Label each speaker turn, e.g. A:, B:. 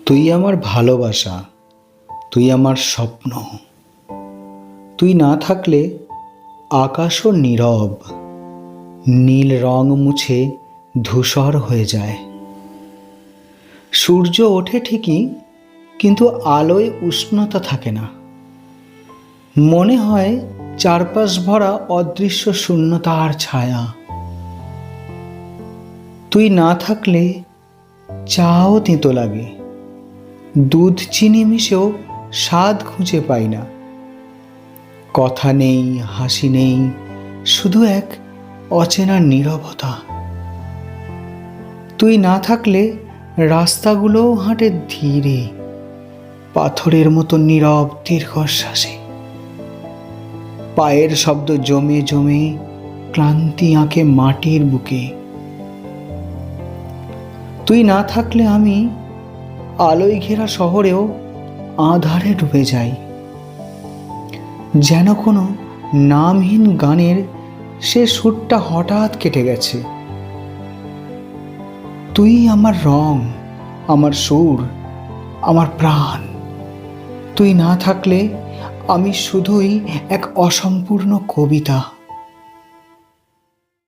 A: তুই আমার ভালোবাসা, তুই আমার স্বপ্ন। তুই না থাকলে আকাশও নীরব, নীল রং মুছে ধূসর হয়ে যায়। সূর্য ওঠে ঠিকই, কিন্তু আলোয় উষ্ণতা থাকে না। মনে হয় চারপাশ ভরা অদৃশ্য শূন্যতা আর ছায়া। তুই না থাকলে চাও তেঁতো লাগে, দুধ চিনি মিশেও স্বাদ খুঁজে পাই না। কথা নেই, হাসি নেই, শুধু এক অচেনা নীরবতা। তুই না থাকলে রাস্তাগুলোও হাঁটে ধীরে, পাথরের মতো নীরব দীর্ঘশ্বাসে। পায়ের শব্দ জমে জমে ক্লান্তি আঁকে মাটির বুকে। তুই না থাকলে আমি আলোয় ঘেরা শহরেও আঁধারে ডুবে যাই, যেন কোনো নামহীন গানের সে সুরটা হঠাৎ কেটে গেছে। তুই আমার রং, আমার সুর, আমার প্রাণ। তুই না থাকলে আমি শুধুই এক অসম্পূর্ণ কবিতা।